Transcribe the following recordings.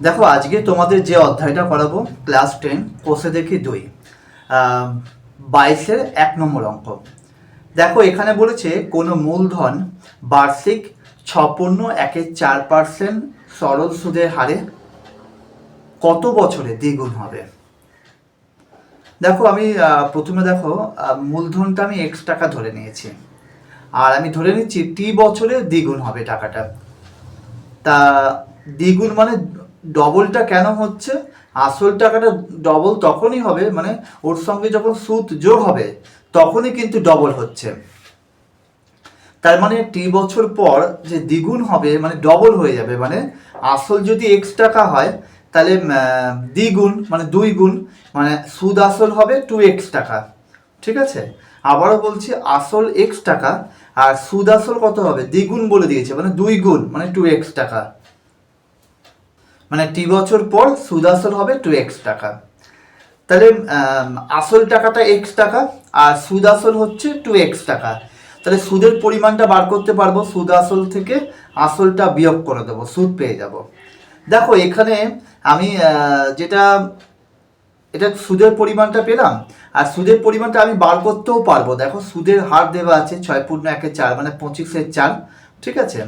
দেখো আজকে তোমাদের যে অধ্যায়টা করাবো ক্লাস 10 কোষে দেখি 2 22-এর 1 নম্বর অঙ্ক। দেখো এখানে বলেছে কোনো মূলধন বার্ষিক 6.14% সরল সুদের হারে কত বছরে দ্বিগুণ হবে। দেখো আমি প্রথমে দেখো মূলধনটা আমি x টাকা ধরে নিয়েছি, আর আমি ধরে নিচ্ছি টি বছরে দ্বিগুণ হবে টাকাটা। তা দ্বিগুণ মানে ডবলটা কেন হচ্ছে? আসল টাকাটা ডবল তখনই হবে, মানে ওর সঙ্গে যখন সুদ যোগ হবে তখনই কিন্তু ডবল হচ্ছে। তার মানে টি বছর পর যে দ্বিগুণ হবে মানে ডবল হয়ে যাবে, মানে আসল যদি এক্স টাকা হয় তাহলে দ্বিগুণ মানে 2 গুণ, মানে সুদ আসল হবে 2x টাকা। ঠিক আছে, আবারও বলছি আসল এক্স টাকা আর সুদ আসল কত হবে দ্বিগুণ বলে দিয়েছে, মানে 2 গুণ মানে 2x টাকা। মানে টি বছর পর সুদ আসল হবে 2x টাকা। তাহলে আসল টাকাটা x টাকা আর সুদ আসল হচ্ছে 2x টাকা। তাহলে সুদের পরিমাণটা বার করতে পারবো, সুদ আসল থেকে আসলটা বিয়োগ করে দেবো, সুদ পেয়ে যাব। দেখো এখানে আমি যেটা এটা সুদের পরিমাণটা পেলাম, আর সুদের পরিমাণটা আমি বার করতেও পারবো। দেখো সুদের হার দেওয়া আছে 6.1-4 মানে 25-4, ঠিক আছে,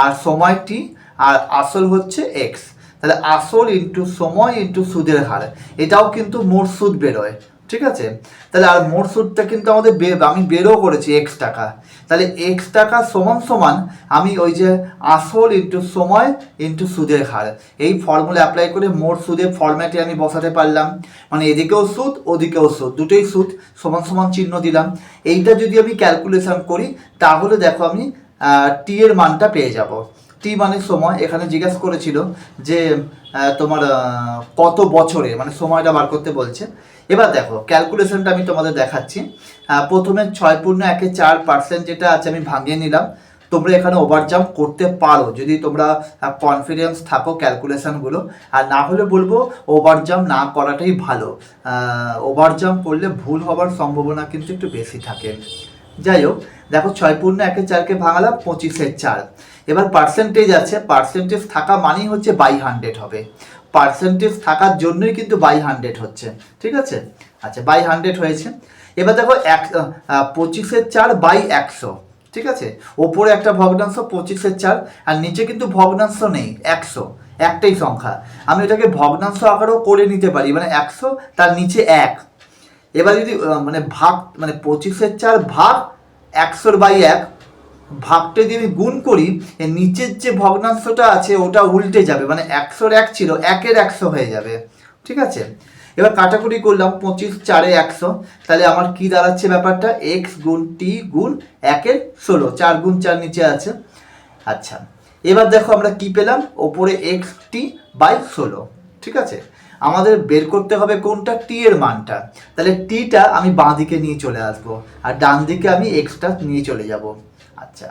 আর সময় টি আর আসল হচ্ছে এক্স। তাহলে আসল ইন্টু সময় ইন্টু সুদের হার, এটাও কিন্তু মোট সুদ বেরোয়। ঠিক আছে, তাহলে আর মোট সুদটা কিন্তু আমাদের আমি বেরও করেছি এক্স টাকা। তাহলে এক্স টাকা সমান সমান আমি ওই যে আসল ইন্টু সময় ইন্টু সুদের হার, এই ফর্মুলা অ্যাপ্লাই করে মোট সুদের ফর্ম্যাটে আমি বসাতে পারলাম। মানে এদিকেও সুদ ওদিকেও সুদ, দুটোই সুদ, সমান সমান চিহ্ন দিলাম। এইটা যদি আমি ক্যালকুলেশন করি তাহলে দেখো আমি টি এর মানটা পেয়ে যাব। টি মানে সময়, এখানে জিজ্ঞাসা করেছিল যে তোমার কত বছরে, মানে সময়টা বার করতে বলছে। এবার দেখো ক্যালকুলেশনটা আমি তোমাদের দেখাচ্ছি। প্রথমে 6.14% যেটা আছে আমি ভাঙিয়ে নিলাম। তোমরা এখানে ওভারজাম্প করতে পারো যদি তোমরা কনফিডেন্স থাকো ক্যালকুলেশনগুলো, আর না হলে বলবো ওভারজাম্প না করাটাই ভালো। ওভারজাম্প করলে ভুল হওয়ার সম্ভাবনা কিন্তু একটু বেশি থাকে। যাই হোক, দেখো 6.14কে ভাঙালাম 25-4। এবার পার্সেন্টেজ আছে, পার্সেন্টেজ থাকা মানেই হচ্ছে বাই 100 হবে। পার্সেন্টেজ থাকার জন্যই কিন্তু বাই 100 হচ্ছে। ঠিক আছে, আচ্ছা বাই 100 হয়েছে। এবার দেখো 25-4 বাই 100। ঠিক আছে, ওপরে একটা ভগ্নাংশ 25-4 আর নিচে কিন্তু ভগ্নাংশ নেই, 100 একটাই সংখ্যা। আমি এটাকে ভগ্নাংশ আকারেও করে নিতে পারি, মানে 100 তার নিচে 1। এবার যদি মানে ভাগ, মানে 25-4 ভাগ 100/1, ভাগটা যদি আমি গুণ করি এর নিচের যে ভগ্নাংশটা আছে ওটা উল্টে যাবে, মানে 100-1 ছিল 1-100 হয়ে যাবে। ঠিক আছে, এবার কাটাকুটি করলাম 25-4-100, তাহলে আমার কি দাঁড়াচ্ছে ব্যাপারটা, এক্স গুণ টি গুণ 1-16, 4 গুণ 4 নিচে আছে। আচ্ছা, এবার দেখো আমরা কি পেলাম, ওপরে এক্স টি বাই 16। ঠিক আছে, আমাদের বের করতে হবে কোনটা, টি এর মানটা। তাহলে টিটা আমি বাঁ দিকে নিয়ে চলে আসবো আর ডান দিকে আমি এক্সটা নিয়ে চলে যাব। আচ্ছা,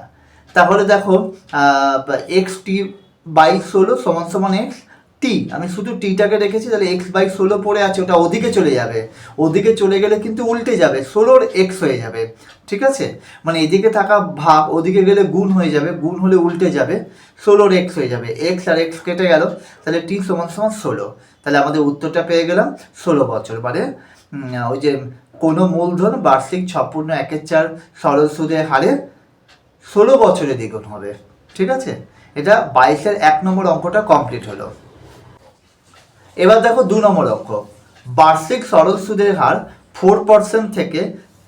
তাহলে দেখো এক্স টি বাই 16 সমান সমান এক্স টি, আমি শুধু টিটাকে রেখেছি, তাহলে এক্স বাই 16 পড়ে আছে, ওটা ওদিকে চলে যাবে। ওদিকে চলে গেলে কিন্তু উল্টে যাবে, 16 এক্স হয়ে যাবে। ঠিক আছে, মানে এদিকে থাকা ভাগ ওদিকে গেলে গুণ হয়ে যাবে, গুণ হলে উল্টে যাবে, 16 এক্স হয়ে যাবে। এক্স আর এক্স কেটে গেল, তাহলে টি সমান সমান 16। তাহলে আমাদের উত্তরটা পেয়ে গেলাম 16 বছর। মানে ওই যে কোনো মূলধন বার্ষিক 6.14 সরল সুদের হারে 16 বছরে দ্বিগুণ হবে। ঠিক আছে, এটা 22-এর 1 নম্বর অঙ্কটা কমপ্লিট হলো। এবার দেখো 2 নম্বর অঙ্ক, বার্ষিক সরল সুদের হার 4% থেকে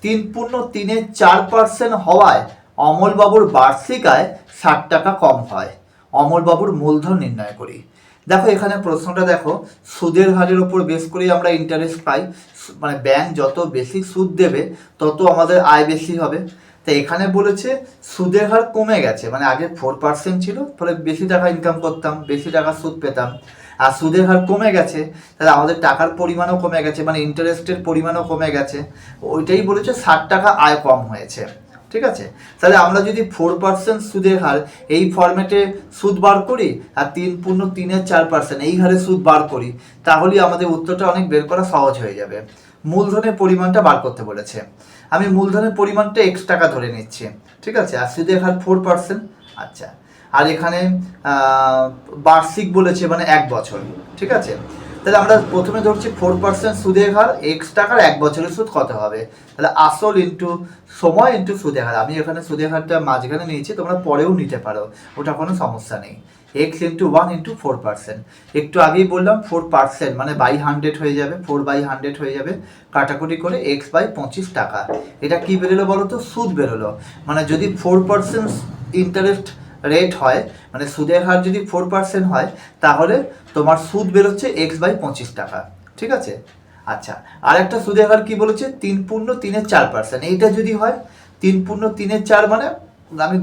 3.34% হওয়ায় অমলবাবুর বার্ষিক আয় 60 টাকা কম হয়, অমলবাবুর মূলধন নির্ণয় করি। দেখো এখানে প্রশ্নটা দেখো, সুদের হারের উপর বেস করেই আমরা ইন্টারেস্ট পাই, মানে ব্যাংক যত বেশি সুদ দেবে তত আমাদের আয় বেশি হবে। তো এখানে বলেছে সুদের হার কমে গেছে, মানে আগে 4% ছিল, ফলে বেশি টাকা ইনকাম করতাম, বেশি টাকা সুদ পেতাম। আর সুদের হার কমে গেছে, তাহলে আমাদের টাকার পরিমাণও কমে গেছে, মানে ইন্টারেস্টের পরিমাণও কমে গেছে। ওইটাই বলেছে 60 টাকা আয় কম হয়েছে। ঠিক আছে, তাহলে আমরা যদি 4% সুদের হার এই ফরম্যাটে সুদ বার করি আর 3.34% এই হারে সুদ বার করি, তাহলে আমাদের উত্তরটা অনেক বের করা সহজ হয়ে যাবে। মূলধনের পরিমাণটা বার করতে বলেছে, আমি মূলধনের পরিমাণটা x টাকা ধরে নিচ্ছি। ঠিক আছে, আর সুদের হার 4%। আচ্ছা, আর এখানে বার্ষিক বলেছে মানে 1 বছর। ঠিক আছে, তাহলে আমরা প্রথমে ধরছি 4% সুদের হার এক্স টাকার 1 বছরের সুদ কত হবে। তাহলে আসল ইন্টু সময় ইন্টু সুদের হার। আমি এখানে সুদের হারটা মাঝখানে নিয়েছি, তোমরা পরেও নিতে পারো, ওটা কোনো সমস্যা নেই। X into 1 into 4%। একটু আগেই বললাম 4% মানে বাই 100 হয়ে যাবে, 4/100 হয়ে যাবে, কাটাকুটি করে এক্স বাই 25 টাকা। এটা কি বেরোলো বলো তো? সুদ বেরোলো। মানে যদি 4% ইন্টারেস্ট রেট হয়, মানে সুদের হার যদি 4% হয়, তাহলে তোমার সুদ বেরোচ্ছে এক্স বাই 25 টাকা। ঠিক আছে, আচ্ছা, আর একটা সুদের হার কি বলেছে? 3/3-4%। এইটা যদি হয় 3/3 মানে আমি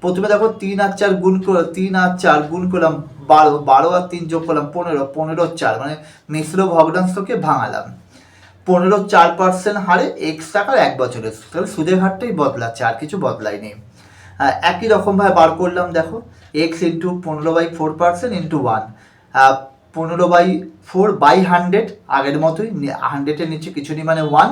প্রথমে দেখো 3 আর 4 গুণ করে 3 আর 4 গুণ করলাম 12, 12 আর 3 যোগ করলাম 15, 15 4 মানে মিশ্র ভগ্নাংশকে ভাঙালাম। 15-4% হারে এক্স টাকার 1 বছরের, তাহলে সুদের হারটাই বদলাচ্ছে, আর কিছু বদলায়নি। একই রকমভাবে বার করলাম, দেখো এক্স ইন্টু 15/4% ইন্টু 1, 15/4/100, আগের মতোই 100-এর নিচে কিছু নেই মানে 1,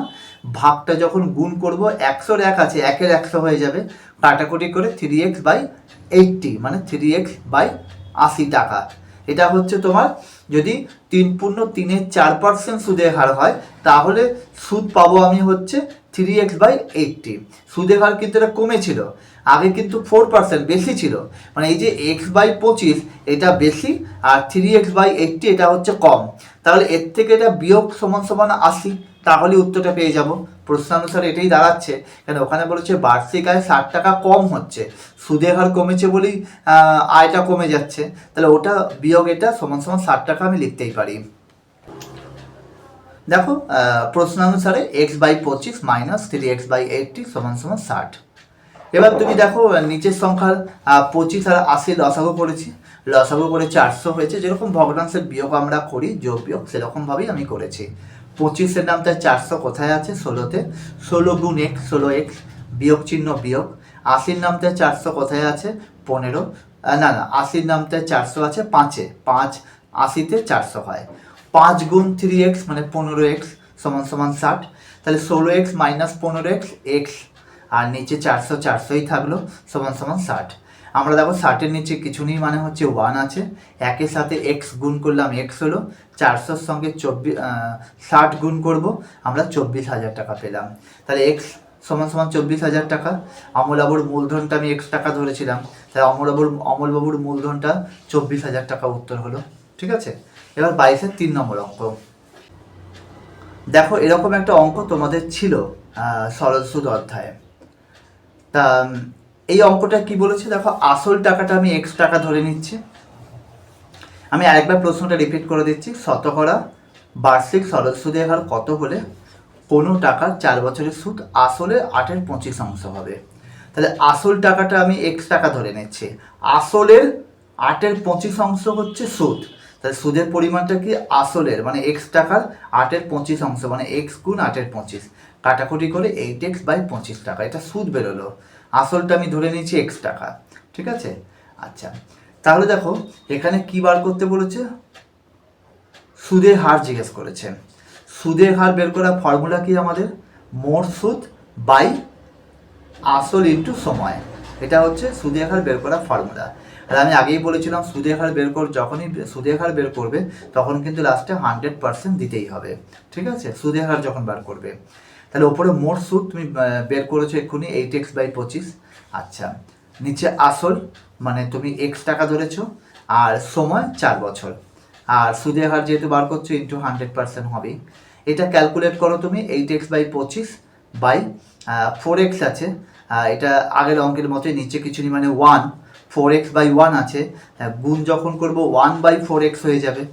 ভাগটা যখন গুণ করব 100-র 1 আছে, 1-এর 100 হয়ে যাবে, কাটাকুটি করে 3x/80 মানে 3x/80 টাকা। এটা হচ্ছে তোমার যদি 3/4% সুদের হার হয়, তাহলে সুদ পাবো আমি হচ্ছে 3x/80। সুদের হার কিন্তু এটা কমেছিল, আগে কিন্তু 4% বেশি ছিল, মানে এই যে x/25 এটা বেশি আর 3x/80 এটা হচ্ছে কম, তাহলে এর থেকে এটা বিয়োগ সমান সমান 80, তাহলে উত্তরটা পেয়ে যাব। প্রশ্নানুসারে এটাই দাঁড়াচ্ছে, কেন ওখানে বলেছে বার্ষিক আয় 60 টাকা কম হচ্ছে, সুদের হার কমেছে বলেই আয়টা কমে যাচ্ছে, তাহলে ওটা বিয়োগ এটা সমান সমান 60 টাকা আমি লিখতেই পারি। দেখো প্রশ্নানুসারে x/25 মাইনাস 3x/80 সমান সমান 60। এবার তুমি দেখো নিচের সংখ্যার 25 আর 80 লসাগু করেছি, লসাগু করে 400 হয়েছে, যেরকম ভগ্নাংশের বিয়োগ আমরা করি যোগ বিয়োগ সেরকমভাবেই আমি করেছি। 25-এর নামটা 400 কোথায় আছে? 16-তে, 16 গুণ x 16x, বিয়োগ চিহ্ন বিয়োগ। 80-র নামটা 400 কোথায় আছে? 15, না না 80-র নামটা 400 আছে 5-এ, 5 80-তে 400 হয়। 5 গুণ 3x মানে 15x সমান সমান 60, তাহলে 16x মাইনাস 15x x, আর নিচে 400 400ই থাকলো সমান সমান 60। আমরা দেখো 60-এর নিচে কিছু নেই মানে হচ্ছে 1 আছে, একের সাথে x গুণ করলাম x হলো, 400-র সঙ্গে 60 গুণ করব, আমরা 24,000 টাকা পেলাম। তাহলে x সমান সমান 24,000 টাকা। অমলবাবুর মূলধনটা আমি x টাকা ধরেছিলাম, তাহলে অমলবাবুর মূলধনটা 24,000 টাকা উত্তর হলো। ঠিক আছে, এবার 22-এর 3 নম্বর অঙ্ক। দেখো এরকম একটা অঙ্ক তোমাদের ছিল সরল সুদ অধ্যায়ে। তা এই অঙ্কটা কি বলেছে দেখো, আসল টাকাটা আমি x টাকা ধরে নিচ্ছি। আমি আরেকবার প্রশ্নটা রিপিট করে দিচ্ছি, শতকরা বার্ষিক সরল সুদের হার কত হলে কোনো টাকার 4 বছরের সুদ আসলে 8/25 হবে। তাহলে আসল টাকাটা আমি x টাকা ধরে নিচ্ছি, আসলের 8/25 হচ্ছে সুদ, তাহলে সুদের পরিমাণটা কি আসলের মানে x টাকার 8/25 মানে x গুণ 8/25, কাটাকুটি করে 8x/25 টাকা, এটা সুদ বেরোলো। আসলটা আমি ধরে নিচ্ছি x টাকা। ঠিক আছে, আচ্ছা, তাহলে দেখো এখানে কি বার করতে বলেছে? সুদের হার জিজ্ঞেস করেছে। সুদের হার বের করার ফর্মুলা কি আমাদের? মোট সুদ বাই আসল ইন্টু সময়, এটা হচ্ছে সুদের হার বের করার ফর্মুলা। আর আমি আগেই বলেছিলাম সুদের হার যখনই সুদের হার বের করবে তখন কিন্তু লাস্টে 100% দিতেই হবে। ঠিক আছে, সুদের হার যখন বার করবে, তাহলে ওপরে মোট সুদ তুমি বের করেছো এক্ষুনি 8x/25। আচ্ছা, নিচে আসল মানে তুমি x টাকা ধরেছো, আর সময় 4 বছর, আর সুদের হার যেহেতু বার করছো ইন্টু 100% হবেই। এটা ক্যালকুলেট করো তুমি 8x/25 বাই 4x আছে, এটা আগের অঙ্কের মতোই, নিচে কিছু নেই মানে 1, 4x/1 আছে, গুণ যখন করব 1/4x হয়ে যাবে,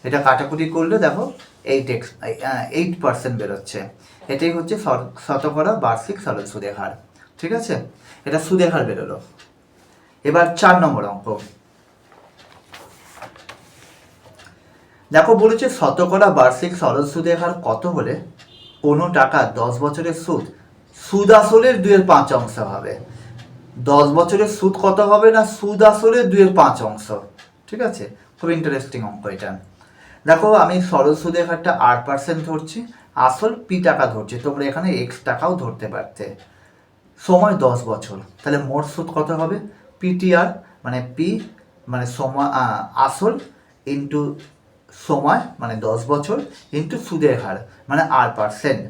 এটা কাটাকুটি করলে দেখো 8% বেরোচ্ছে। এটাই হচ্ছে শতকরা বার্ষিক সরল সুদের হার। ঠিক আছে, এটা সুদের হার বেরোলো। এবার 4 নম্বর অঙ্ক। দেখো বলেছে শতকরা বার্ষিক সরল সুদের হার কত হলে কোনো টাকা 10 বছরের সুদ আসলের 2/5 হবে। 10 বছরের সুদ কত হবে না, সুদ আসলের 2/5। ঠিক আছে, খুব ইন্টারেস্টিং অঙ্ক এটা। দেখো আমি সরল সুদের হারটা 8% ধরছি, আসল p টাকা ধরছি, তোমরা এখানে x টাকাও ধরতে পারতে। সময় 10 বছর, তাহলে মোট সুদ কত হবে? PTR মানে পি মানে সময় আসল ইন্টু সময় মানে 10 বছর ইন্টু সুদের হার মানে R%,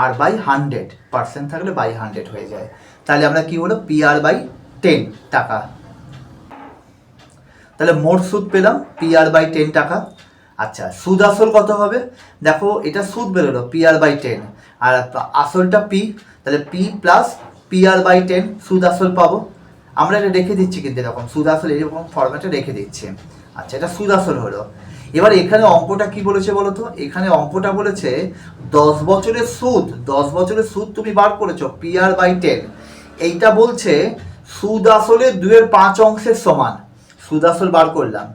R/100 থাকলে বাই 100 হয়ে যায়। তাহলে আমরা কি হলো PR/10 টাকা। তাহলে মোট সুদ পেলাম PR/10 টাকা। আচ্ছা, সুদ আসল কত হবে? দেখো এটা সুদ বেরোলো PR/10 আর আসলটা পি, তাহলে পি প্লাস PR/10 সুদ আসল পাবো। আমরা এটা রেখে দিচ্ছি কিন্তু এরকম সুদ আসল এরকম ফরম্যাটে রেখে দিচ্ছি। আচ্ছা, এটা সুদ আসল হলো। এবার এখানে অঙ্কটা কি বলেছে বলো তো? এখানে অঙ্কটা বলেছে 10 বছরের সুদ, 10 বছরের সুদ তুমি বার করেছো PR/10, এইটা বলছে সুদ আসলে 2/5 অংশের সমান। সুদ আসল বার করলাম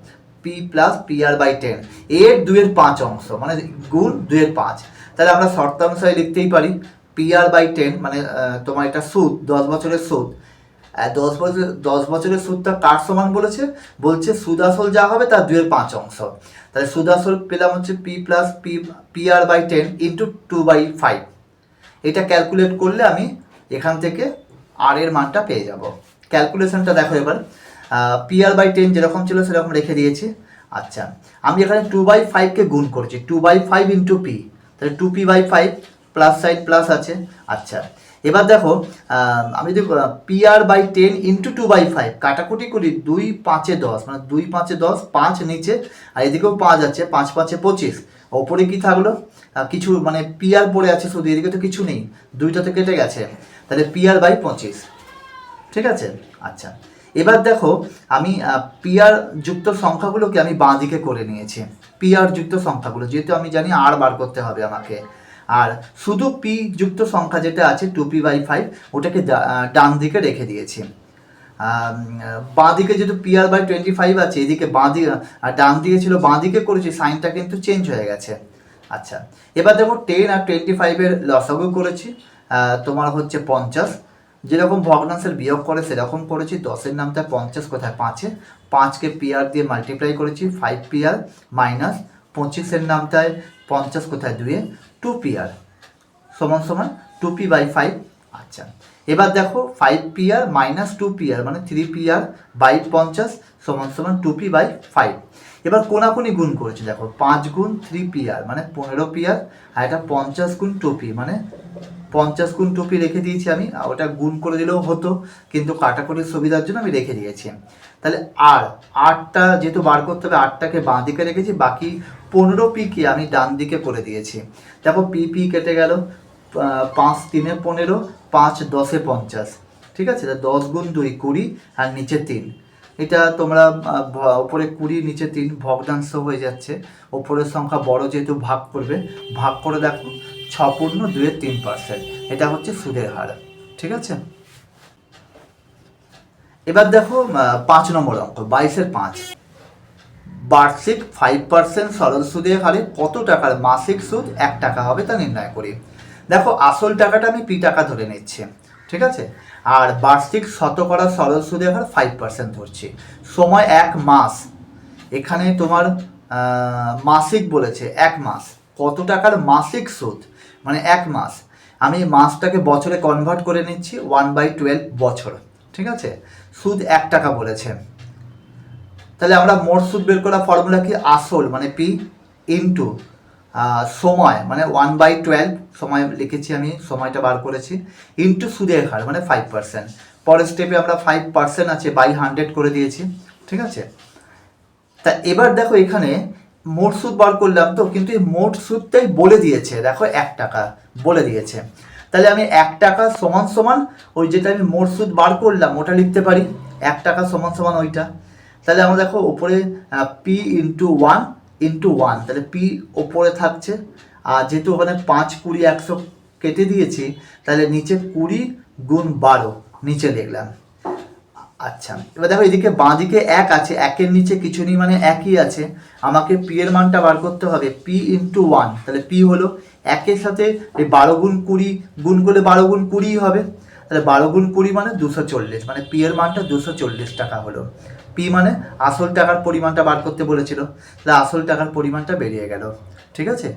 পি প্লাস PR/10 এর 2/5 অংশ মানে গুণ 2/5। তাহলে আমরা শর্তানুসারে লিখতেই পারি PR/10 মানে তোমার এটা সুদ 10 বছরের সুদ। 10 বছরের সুদটা কার সমান বলেছে? বলছে সুদ আসল যা হবে তার 2/5 অংশ। তাহলে সুদ আসল পেলাম হচ্ছে পি প্লাস PR/10 ইন্টু 2/5। এটা ক্যালকুলেট করলে আমি এখান থেকে আর এর মানটা পেয়ে যাব। ক্যালকুলেশনটা দেখো এবার, PR/10 যেরকম ছিল সেরকম রেখে দিয়েছি। আচ্ছা, আমি এখানে 2/5কে গুণ করছি 2/5 ইন্টু পি, তাহলে 2p/5 প্লাস সাইড প্লাস আছে। আচ্ছা, এবার দেখো আমি যদি PR/10 ইন্টু 2/5 কাটাকুটি করি 2×5 = 10 মানে 2×5 = 10, 5 নিচে আর এদিকেও 5 আছে, 5×5 = 25, ওপরে কি থাকলো কিছু মানে PR পড়ে আছে শুধু, এদিকে তো কিছু নেই, দুইটা তো কেটে গেছে, তাহলে PR/25। ঠিক আছে। আচ্ছা, এবার দেখো আমি PR যুক্ত সংখ্যাগুলোকে আমি বাঁ দিকে করে নিয়েছি। PR যুক্ত সংখ্যাগুলো যেহেতু আমি জানি আর বার করতে হবে আমাকে, আর শুধু পি যুক্ত সংখ্যা যেটা আছে 2p/5 ওটাকে ডান দিকে রেখে দিয়েছি। বাঁ দিকে যেহেতু PR/25 আছে, এদিকে বাঁ দিকে আর ডান দিকে ছিল বাঁ দিকে করেছি, সাইনটা কিন্তু চেঞ্জ হয়ে গেছে। আচ্ছা, এবার দেখো 10 আর 25-এর লসাগু করেছি, তোমার হচ্ছে 50। যেরকম ভগ্নাংশের বিয়োগ করে সেরকম করেছি। 10-এর নামটা 50 কোথায় 5-এ, 5কে PR দিয়ে মাল্টিপ্লাই করেছি 5PR মাইনাস 25-এর নামটায় 50 কোথায় 2-এ 2PR সমান সমান 2p/5। আচ্ছা, এবার দেখো 5PR মাইনাস 2PR মানে 3PR/50 সমান সমান 2p/5। এবার কোনাকুনি গুণ করেছি, দেখো 5 গুণ 3PR মানে 15PR আর এটা 50 গুণ 2p মানে 50 গুণ 2p রেখে দিয়েছি আমি, ওটা গুণ করে দিলেও হতো কিন্তু কাটাকুটির সুবিধার জন্য আমি রেখে দিয়েছি। তাহলে আটটা যেহেতু বার করতে হবে, 8টাকে বাঁ দিকে রেখেছি, বাকি 15pকে আমি ডান দিকে করে দিয়েছি। দেখো পি কেটে গেল, 5 3-এ 15, 5 10-এ 50। ঠিক আছে, 10 গুণ 2 20 আর নিচে 3। এটা তোমরা ওপরে 20 নিচে 3 ভগ্নাংশ হয়ে যাচ্ছে, ওপরের সংখ্যা বড় যেহেতু ভাগ করবে, ভাগ করে দেখো 6.2-3%, এটা হচ্ছে সুদের হার। ঠিক আছে। এবার দেখো 5 নম্বর অঙ্ক 22-এর 5, বার্ষিক 5% সরল সুদের হারে কত টাকার মাসিক সুদ 1 টাকা হবে তা নির্ণয় করি। দেখো আসল টাকাটা আমি p টাকা ধরে নিচ্ছি, ঠিক আছে, আর বার্ষিক শতকরা সরল সুদের হার 5% ধরছি। সময় 1 মাস, এখানে তোমার মাসিক বলেছে 1 মাস, কত টাকার মাসিক সুদ মানে 1 মাস, আমি মাসটাকে বছরে কনভার্ট করে নিচ্ছি 1/12 বছর। ঠিক আছে, সুদ 1 টাকা বলেছে। তাহলে আমরা মোট সুদ বের করার ফর্মুলা কি? আসল মানে পি ইন্টু সময় মানে 1/12 সময় লিখেছি আমি, সময়টা বার করেছি, ইন্টু সুদের হার মানে 5%। পরের স্টেপে আমরা 5% আছে বাই 100 করে দিয়েছি। ঠিক আছে, তা এবার দেখো এখানে মোট সুদ বার করলাম তো, কিন্তু এই মোট সুদটাই বলে দিয়েছে, দেখো 1 টাকা বলে দিয়েছে। তাহলে আমি 1 টাকা সমান সমান ওই যেটা আমি মোট সুদ বার করলাম ওটা লিখতে পারি, 1 টাকা সমান সমান ওইটা। তাহলে আমরা দেখো ওপরে পি ইন্টু 1, তাহলে পি ওপরে থাকছে, আর যেহেতু ওখানে 5 20 100 কেটে দিয়েছি, তাহলে নিচে 20 গুণ 12 নিচে লিখলাম। আচ্ছা, এবার দেখো এদিকে বাঁ দিকে 1 আছে, 1-এর নিচে কিছু নেই মানে একই আছে, আমাকে পি এর মানটা বার করতে হবে, পি ইন্টু 1, তাহলে পি হলো 1-এর সাথে এই 12 গুণ 20 গুণ করলে 12 গুণ 20 হবে, তাহলে 12 গুণ 20 মানে 240, মানে পি এর মানটা 240 টাকা হলো। পি মানে আসল টাকার পরিমাণটা বার করতে বলেছিল, তাহলে আসল টাকার পরিমাণটা বেরিয়ে গেল। ঠিক আছে।